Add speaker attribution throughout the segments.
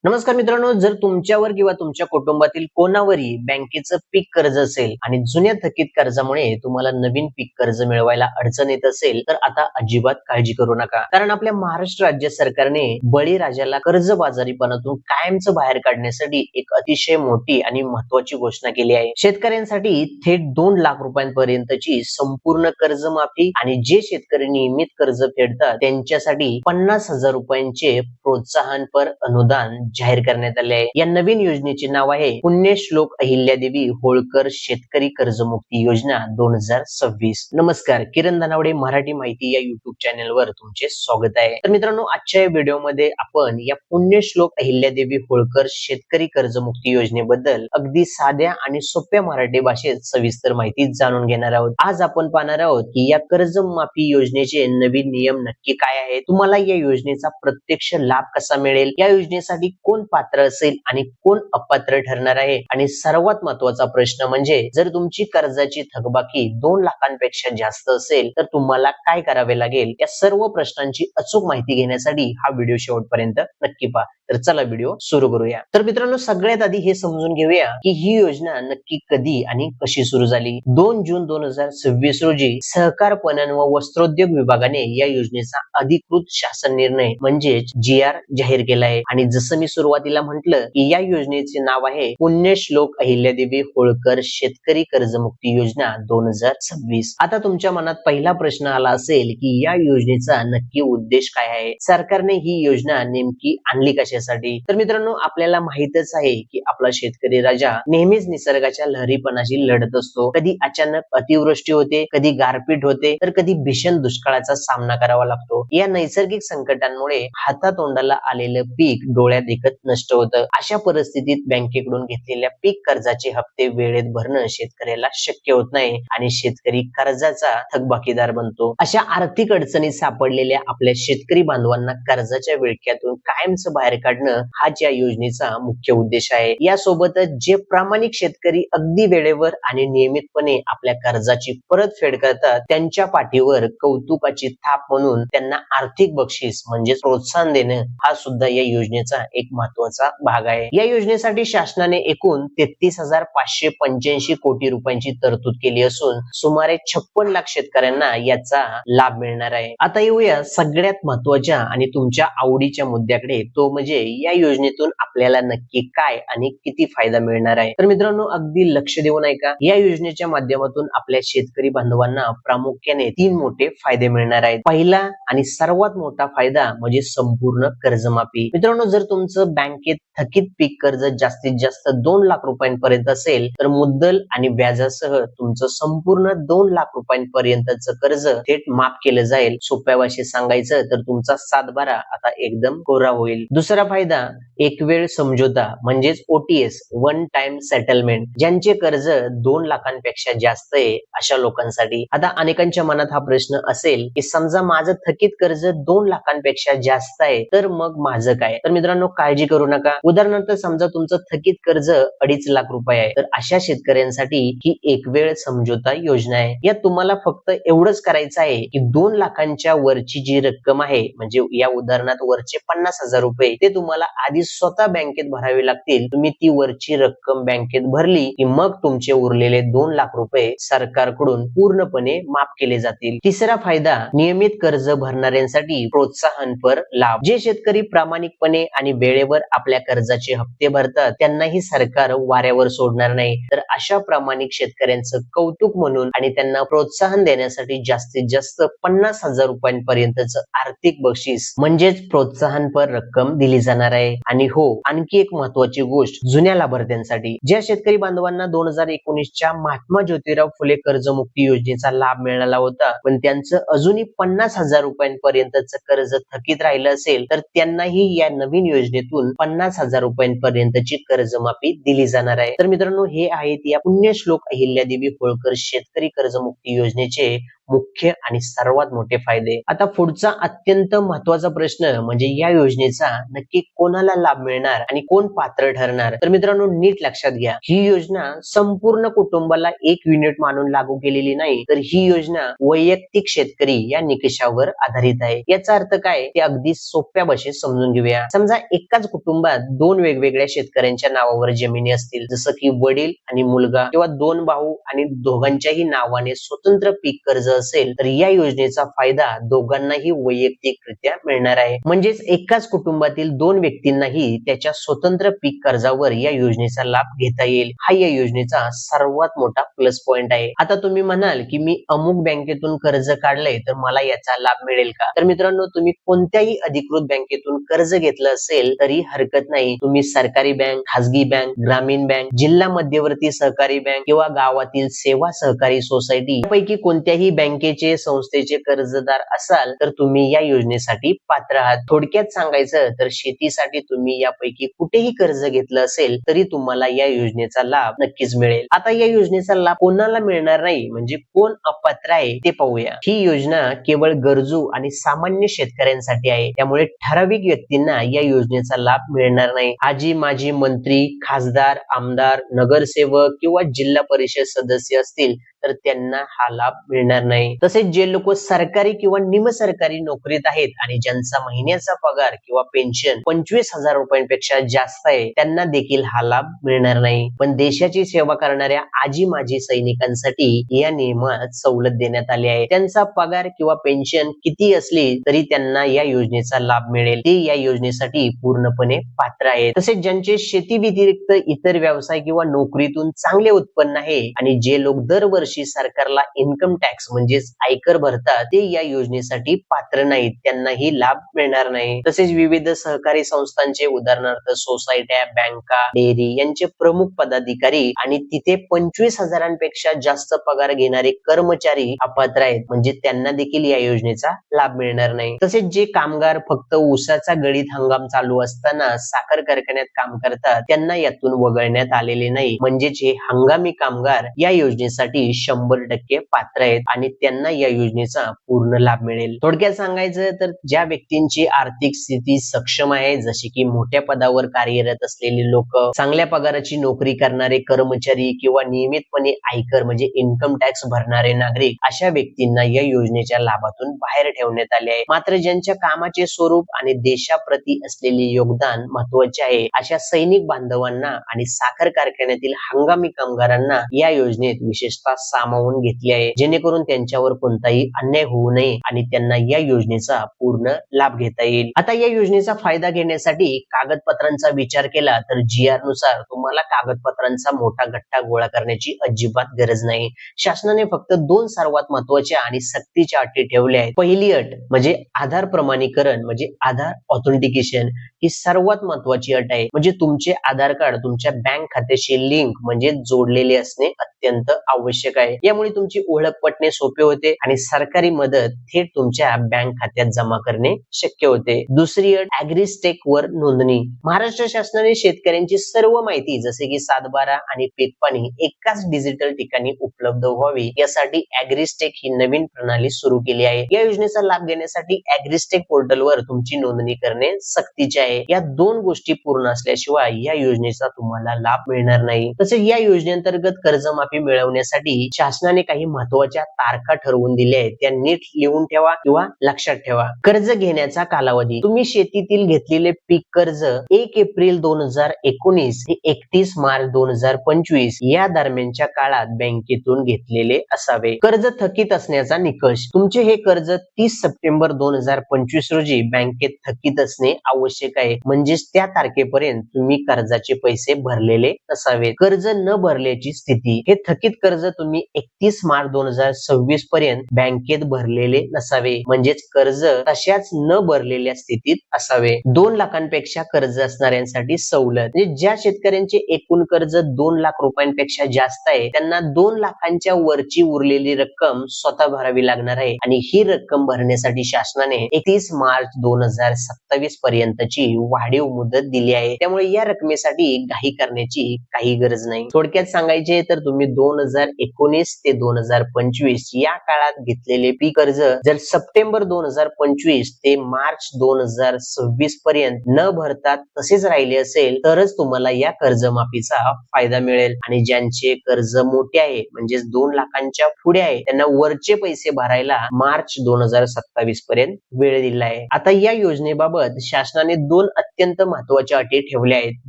Speaker 1: नमस्कार मित्रांनो, जर तुमच्यावर किंवा तुमच्या कुटुंबातील कोणावरही बँकेचं पीक कर्ज असेल आणि जुन्या थकीत कर्जामुळे तुम्हाला नवीन पीक कर्ज मिळवायला अडचण येत असेल, तर आता अजिबात काळजी करू नका. कारण आपल्या महाराष्ट्र राज्य सरकारने बळीराजाला कर्जबाजारीपणातून कायमचं बाहेर काढण्यासाठी एक अतिशय मोठी आणि महत्वाची घोषणा केली आहे. शेतकऱ्यांसाठी थेट 2 लाख रुपयांपर्यंतची संपूर्ण कर्जमाफी आणि जे शेतकरी नियमित कर्ज फेडतात त्यांच्यासाठी 50,000 रुपयांचे प्रोत्साहनपर अनुदान जाहीर करण्यात आले आहे. या नवीन योजनेचे नाव आहे पुण्यश्लोक अहिल्यादेवी होळकर शेतकरी कर्जमुक्ती योजना 2026. नमस्कार, किरण धनावडे मराठी माहिती या युट्यूब चॅनलवर तुमचे स्वागत आहे. तर मित्रांनो, आजच्या या व्हिडिओमध्ये आपण या पुण्यश्लोक अहिल्यादेवी होळकर शेतकरी कर्जमुक्ती योजनेबद्दल अगदी साध्या आणि सोप्या मराठी भाषेत सविस्तर माहिती जाणून घेणार आहोत. आज आपण पाहणार आहोत की या कर्जमाफी योजनेचे नवीन नियम नक्की काय आहेत, तुम्हाला या योजनेचा प्रत्यक्ष लाभ कसा मिळेल, या योजनेसाठी कोण पात्र असेल आणि कोण अपात्र ठरणार आहे, आणि सर्वात महत्वाचा प्रश्न म्हणजे जर तुमची कर्जाची थकबाकी 2 लाखांपेक्षा जास्त असेल तर तुम्हाला काय करावे लागेल. या सर्व प्रश्नांची अचूक माहिती घेण्यासाठी हा व्हिडिओ शेवटपर्यंत नक्की पहा. तर चला व्हिडिओ सुरू करूया. तर मित्रांनो, सगळ्यात आधी हे समजून घेऊया की ही योजना नक्की कधी आणि कशी सुरू झाली. 2 जून 2026 रोजी सहकार पणन व वस्त्रोद्योग विभागाने या योजनेचा अधिकृत शासन निर्णय म्हणजेच GR जाहीर केला आहे. आणि जसं मी सुरुवातीला म्हटलं की या योजनेचे नाव आहे पुण्यश्लोक अहिल्यादेवी होळकर शेतकरी कर्जमुक्ती योजना 2026. आता तुमच्या मनात पहिला प्रश्न आला असेल की या योजनेचा नक्की उद्देश काय आहे, सरकारने ही योजना नेमकी आणली कशासाठी. तर मित्रांनो, आपल्याला माहितच आहे की आपला शेतकरी राजा नेहमीच निसर्गाच्या लहरीपणाशी लढत असतो. कधी अचानक अतिवृष्टी होते, कधी गारपीट होते, तर कधी भीषण दुष्काळाचा सामना करावा लागतो. या नैसर्गिक संकटांमुळे हातातोंडाला आलेलं पीक डोळ्यात देखत नष्ट होतं. अशा परिस्थितीत बँकेकडून घेतलेल्या पीक कर्जाचे हप्ते वेळेत भरणं शेतकऱ्याला शक्य होत नाही आणि शेतकरी कर्जाचा थकबाकीदार बनतो. अशा आर्थिक अडचणीत सापडलेल्या आपल्या शेतकरी बांधवांना कर्जाच्या विळख्यातून कायमचं बाहेर काढणं हाच या योजनेचा मुख्य उद्देश आहे. यासोबतच जे प्रामाणिक शेतकरी अगदी वेळेवर आणि नियमितपणे आपल्या कर्जाची परतफेड करतात त्यांच्या पाठीवर कौतुकाची थाप म्हणून त्यांना आर्थिक बक्षीस म्हणजे प्रोत्साहन देणं हा सुद्धा या योजनेचा एक महत्वाचा भाग आहे. या योजनेसाठी शासनाने एकूण 33,585 कोटी रुपयांची तरतूद केली असून सुमारे 56 लाख शेतकऱ्यांना याचा लाभ मिळणार आहे. आता येऊया सगळ्यात महत्वाच्या आणि तुमच्या आवडीच्या मुद्द्याकडे, तो म्हणजे या योजनेतून आपल्याला नक्की काय आणि किती फायदा मिळणार आहे. तर मित्रांनो, अगदी लक्ष देऊन ऐका. या योजनेच्या माध्यमातून आपल्या शेतकरी बांधवांना प्रामुख्याने 3 मोठे फायदे मिळणार आहेत. पहिला आणि सर्वात मोठा फायदा म्हणजे संपूर्ण कर्जमाफी. मित्रांनो, जर तुमचं बँकेत थकीत पीक कर्ज जास्तीत जास्त 2 लाख रुपयांपर्यंत असेल तर मुद्दल आणि व्याजासह तुमचं संपूर्ण 2 लाख रुपयांपर्यंतचं कर्ज थेट माफ केलं जाईल. सोप्या भाषेत सांगायचं तर तुमचा 7/12 आता एकदम कोरा होईल. दुसरा फायदा एक वेळ समझोता म्हणजेच OTS, वन टाइम सेटलमेंट. ज्यांचे कर्ज 2 लाखांपेक्षा जास्त आहे अशा लोकांसाठी. आता अनेकांच्या मनात हा प्रश्न असेल की समजा माझं थकीत कर्ज 2 लाखांपेक्षा जास्त आहे तर मग माझं काय. तर मित्रांनो, काळजी करू नका. उदाहरणार्थ समजा तुमचं थकीत कर्ज 2.5 लाख रुपये आहे तर अशा शेतकऱ्यांसाठी ही एक वेळ समझोता योजना आहे. यात तुम्हाला फक्त एवढंच करायचं आहे की 2 लाखांच्या वरची जी रक्कम आहे म्हणजे या उदाहरणात वरचे 50,000 रुपये ते तुम्हाला आधी स्वतः बँकेत भरावे लागतील. तुम्ही ती वरची रक्कम बँकेत भरली की मग तुमचे उरलेले 2 लाख रुपये सरकारकडून पूर्णपणे माफ केले जातील. तिसरा फायदा नियमित कर्ज भरणाऱ्यांसाठी प्रोत्साहनपर लाभ. जे शेतकरी प्रामाणिकपणे आणि वेळेवर आपल्या कर्जाचे हप्ते भरतात त्यांनाही सरकार वाऱ्यावर सोडणार नाही. तर अशा प्रामाणिक शेतकऱ्यांचं कौतुक म्हणून आणि त्यांना प्रोत्साहन देण्यासाठी जास्तीत जास्त 50,000 रुपयांपर्यंतचं आर्थिक बक्षीस म्हणजेच प्रोत्साहनपर रक्कम दिली जाणार आहे. आणि हो, आणखी एक महत्वाची गोष्ट जुन्या लाभार्थ्यांसाठी. ज्या शेतकरी बांधवांना 2019च्या महात्मा ज्योतिराव फुले कर्जमुक्ती योजनेचा लाभ मिळाला होता पण त्यांचं अजूनही 50,000 रुपयांपर्यंतचं कर्ज थकीत राहिलं असेल तर त्यांनाही या नवीन योजनेतून 50,000 रुपयांपर्यंतची कर्जमाफी दिली जाणार आहे. तर मित्रांनो, हे आहेत या पुण्यश्लोक अहिल्यादेवी होळकर शेतकरी कर्जमुक्ती योजनेचे मुख्य आणि सर्वात मोठे फायदे. आता पुढचा अत्यंत महत्वाचा प्रश्न म्हणजे या योजनेचा नक्की कोणाला लाभ मिळणार आणि कोण पात्र ठरणार? तर मित्रांनो, नीट लक्षात घ्या, ही योजना संपूर्ण कुटुंबाला एक युनिट मानून लागू केलेली नाही, तर ही योजना वैयक्तिक शेतकरी या निकषावर आधारित आहे. याचा अर्थ काय ते अगदी सोप्या भाषेत समजून घेऊया. समजा एकाच कुटुंबात दोन वेगवेगळ्या शेतकऱ्यांच्या नावावर जमिनी असतील, जसं की वडील आणि मुलगा किंवा दोन भाऊ आणि दोघांच्याही नावाने स्वतंत्र पीक कर्ज असेल, तर या योजनेचा फायदा दोघांनाही वैयक्तिकरित्या मिळणार आहे. म्हणजेच एकाच कुटुंबातील दोन व्यक्तींनाही त्याच्या स्वतंत्र पीक कर्जावर या योजनेचा लाभ घेता येईल. हा या योजनेचा सर्वात मोठा प्लस पॉइंट आहे. आता तुम्ही म्हणाल की मी अमुक बँकेतून कर्ज काढलंय, तर मला याचा लाभ मिळेल का? तर मित्रांनो, तुम्ही कोणत्याही अधिकृत बँकेतून कर्ज घेतलं असेल तरी हरकत नाही. तुम्ही सरकारी बँक, खासगी बँक, ग्रामीण बँक, जिल्हा मध्यवर्ती सहकारी बँक किंवा गावातील सेवा सहकारी सोसायटी यापैकी कोणत्याही बँकेचे संस्थेचे कर्जदार असाल तर तुम्ही या योजनेसाठी पात्र आहात. थोडक्यात सांगायचं तर शेतीसाठी तुम्ही यापैकी कुठेही कर्ज घेतलं असेल तरी तुम्हाला या योजनेचा लाभ नक्कीच मिळेल. आता या योजनेचा लाभ कोणाला मिळणार नाही म्हणजे कोण अपात्र आहे ते पाहूया. ही योजना केवळ गरजू आणि सामान्य शेतकऱ्यांसाठी आहे, त्यामुळे ठराविक व्यक्तींना या योजनेचा लाभ मिळणार नाही. आजी माजी मंत्री, खासदार, आमदार, नगरसेवक किंवा जिल्हा परिषद सदस्य असतील तर त्यांना हा लाभ मिळणार नाही. तसेच जे लोक सरकारी किंवा निमसरकारी नोकरीत आहेत आणि ज्यांचा महिन्याचा पगार किंवा पेन्शन 25,000 रुपयांपेक्षा जास्त आहे त्यांना देखील हा लाभ मिळणार नाही. पण देशाची सेवा करणाऱ्या आजी माजी सैनिकांसाठी या नियमात सवलत देण्यात आली आहे. त्यांचा पगार किंवा पेन्शन किती असली तरी त्यांना या योजनेचा लाभ मिळेल. ते या योजनेसाठी पूर्णपणे पात्र आहेत. तसेच ज्यांचे शेती व्यतिरिक्त इतर व्यवसाय किंवा नोकरीतून चांगले उत्पन्न आहे आणि जे लोक दरवर्षी सरकारला इन्कम टॅक्स म्हणजेच आयकर भरतात ते या योजनेसाठी पात्र नाहीत, त्यांनाही लाभ मिळणार नाही. तसेच विविध सहकारी संस्थांचे उदाहरणार्थ सोसायट्या, बँका, डेअरी यांचे प्रमुख पदाधिकारी आणि तिथे 25,000पेक्षा जास्त पगार घेणारे कर्मचारी अपात्र आहेत, म्हणजे त्यांना देखील या योजनेचा लाभ मिळणार नाही. तसेच जे कामगार फक्त ऊसाचा गळीत हंगाम चालू असताना साखर कारखान्यात काम करतात त्यांना यातून वगळण्यात आलेले नाही, म्हणजेच हे हंगामी कामगार या योजनेसाठी 100% पात्र आहेत आणि त्यांना या योजनेचा पूर्ण लाभ मिळेल. थोडक्यात सांगायचं तर ज्या व्यक्तींची आर्थिक स्थिती सक्षम आहे, जसे की मोठ्या पदावर कार्यरत असलेले लोक, चांगल्या पगाराची नोकरी करणारे कर्मचारी किंवा नियमितपणे आयकर म्हणजे इन्कम टॅक्स भरणारे नागरिक, अशा व्यक्तींना या योजनेच्या लाभातून बाहेर ठेवण्यात आले आहे. मात्र ज्यांच्या कामाचे स्वरूप आणि देशाप्रती असलेले योगदान महत्वाचे आहे अशा सैनिक बांधवांना आणि साखर कारखान्यातील हंगामी कामगारांना या योजनेत विशेषतः सामावून घेतले आहे, जेणेकरून त्यांच्यावर कोणताही अन्याय होऊ नये आणि त्यांना या योजनेचा पूर्ण लाभ घेता येईल. आता या योजनेचा फायदा घेण्यासाठी कागदपत्रांचा विचार केला तर GR नुसार तुम्हाला कागदपत्रांचा मोठा गठ्ठा गोळा करण्याची अजिबात गरज नाही. शासनाने फक्त दोन सर्वात महत्वाच्या आणि सक्तीच्या अटी ठेवल्या आहेत. पहिली अट म्हणजे आधार प्रमाणीकरण म्हणजे आधार ऑथेंटिकेशन, ही सर्वात महत्वाची अट आहे. म्हणजे तुमचे आधार कार्ड तुमच्या बँक खात्याशी लिंक म्हणजे जोडलेले असणे अत्यंत आवश्यक आहे. यामुळे तुमची ओळख पटणे सोपे होते आणि सरकारी मदत थेट तुमच्या बँक खात्यात जमा करणे शक्य होते. दुसरी अट ॲग्रीस्टेक वर नोंदणी. महाराष्ट्र शासनाने शेतकऱ्यांची सर्व माहिती जसे की सातबारा आणि पीक पाणी एकाच डिजिटल ठिकाणी उपलब्ध व्हावी यासाठी ॲग्रीस्टेक ही नवीन प्रणाली सुरू केली आहे. या योजनेचा लाभ घेण्यासाठी ॲग्रीस्टेक पोर्टलवर तुमची नोंदणी करणे सक्तीचे आहे. या दोन गोष्टी पूर्ण असल्याशिवाय या योजनेचा तुम्हाला लाभ मिळणार नाही. तसेच या योजनेअंतर्गत कर्जमाफी मिळवण्यासाठी शासनाने काही महत्वाच्या तारखा ठरवून दिल्या आहेत, त्या नीट लिहून ठेवा किंवा लक्षात ठेवा. कर्ज घेण्याचा कालावधी. तुम्ही शेतीतील घेतलेले पीक कर्ज 1 एप्रिल 2019 ते 31 मार्च 2025 या दरम्यानच्या काळात बँकेतून घेतलेले असावे. कर्ज थकीत असण्याचा निकष. तुमचे हे कर्ज 30 सप्टेंबर 2025 रोजी बँकेत थकीत असणे आवश्यक आहे, म्हणजेच त्या तारखेपर्यंत तुम्ही कर्जाचे पैसे भरलेले नसावे. कर्ज न भरल्याची स्थिती. हे थकीत कर्ज तुम्ही 31 मार्च 2026 पर्यंत बँकेत भरलेले नसावे, म्हणजेच कर्ज तशाच न भरलेल्या स्थितीत असावे. 2 लाखांपेक्षा कर्ज असणाऱ्यांसाठी सवलत. म्हणजे ज्या शेतकऱ्यांचे एकूण कर्ज 2 लाख रुपयांपेक्षा जास्त आहे त्यांना 2 लाखांच्या वरची उरलेली रक्कम स्वतः भरावी लागणार आहे आणि ही रक्कम भरण्यासाठी शासनाने 31 मार्च 2027 पर्यंतची वाढीव मुदत दिली आहे. त्यामुळे या रकमेसाठी घाई करण्याची काही गरज नाही. थोडक्यात सांगायचे तर तुम्ही 2019 2019 ते 2025 या काळात घेतलेले पीक कर्ज जर सप्टेंबर 2025 ते मार्च 2026 पर्यंत न भरता तसेच राहिले असेल तरच तुम्हाला या कर्जमाफीचा फायदा मिळेल. आणि ज्यांचे कर्ज मोठे आहे म्हणजे 2 लाखांच्या पुढे आहे त्यांना वरचे पैसे भरायला मार्च 2027 पर्यंत वेळ दिला आहे. आता या योजनेबाबत शासनाने 2 अत्यंत महत्त्वाच्या अटी ठेवल्या आहेत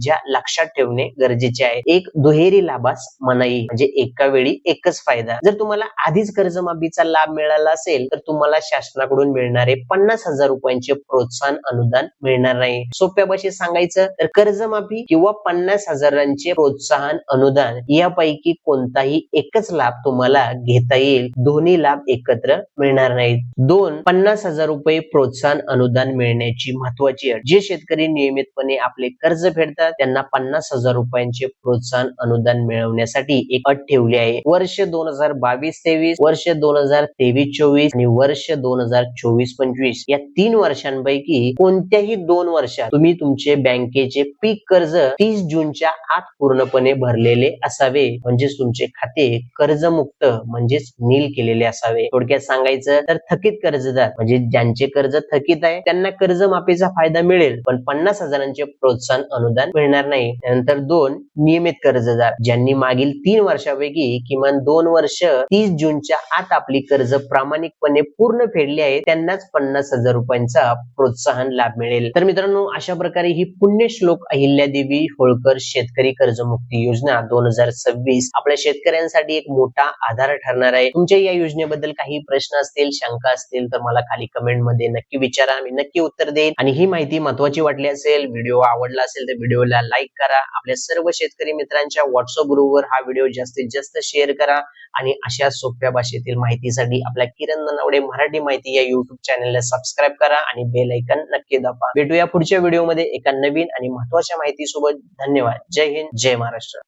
Speaker 1: ज्या लक्षात ठेवणे गरजेचे आहे. एक, दुहेरी लाभास मनाई म्हणजे एका वेळी एकच फायदा. जर तुम्हाला आधीच कर्जमाफीचा लाभ मिळाला असेल तर तुम्हाला शासनाकडून मिळणारे 50,000 रुपयांचे प्रोत्साहन अनुदान मिळणार नाही. सोप्या भाषेत सांगायचं तर कर्जमाफी किंवा 50,000चे प्रोत्साहन अनुदान यापैकी कोणताही एकच लाभ तुम्हाला घेता येईल, दोन्ही लाभ एकत्र मिळणार नाहीत. 2, 50,000 रुपये प्रोत्साहन अनुदान मिळण्याची महत्वाची अट. जे शेतकरी नियमितपणे आपले कर्ज फेडतात त्यांना 50,000 रुपयांचे प्रोत्साहन अनुदान मिळवण्यासाठी एक अट ठेवली आहे. वर्ष 2022-23, वर्ष 2023-24 आणि वर्ष 2024-25 या 3 वर्षांपैकी कोणत्याही 2 वर्षात तुम्ही तुमचे बँकेचे पीक कर्ज 30 जूनच्या आत पूर्णपणे भरलेले असावे, म्हणजेच तुमचे खाते कर्जमुक्त म्हणजेच नील केलेले असावे. थोडक्यात सांगायचं तर थकीत कर्जदार म्हणजे ज्यांचे कर्ज थकीत आहे त्यांना कर्जमाफीचा फायदा मिळेल पण 50,000चे प्रोत्साहन अनुदान मिळणार नाही. त्यानंतर 2, नियमित कर्जदार ज्यांनी मागील 3 वर्षापैकी किमान 2 वर्ष 30 जूनच्या आत आपली कर्ज प्रामाणिकपणे पूर्ण फेडली आहे त्यांनाच 50,000 रुपयांचा प्रोत्साहन लाभ मिळेल. तर मित्रांनो, अशा प्रकारे ही पुण्यश्लोक अहिल्यादेवी होळकर शेतकरी कर्जमुक्ती योजना 2026 आपल्या शेतकऱ्यांसाठी एक मोठा आधार ठरणार आहे. तुमच्या या योजनेबद्दल काही प्रश्न असतील, शंका असतील तर मला खाली कमेंट मध्ये नक्की विचारा, मी नक्की उत्तर देईन. आणि ही माहिती महत्त्वाची वाटली असेल, व्हिडिओ आवडला असेल तर व्हिडिओला लाईक करा. आपल्या सर्व शेतकरी मित्रांच्या व्हॉट्सअप ग्रुपवर हा व्हिडिओ जास्तीत जास्त शेअर करा. आणि अशा सोप्या भाषेतील माहितीसाठी आपल्या किरण ननावडे मराठी माहिती या युट्यूब चॅनलला सबस्क्राईब करा आणि बेल आयकॉन नक्की दाबा. भेटूया पुढच्या व्हिडिओमध्ये एका नवीन आणि महत्त्वाच्या माहिती सोबत. धन्यवाद. जय हिंद, जय महाराष्ट्र.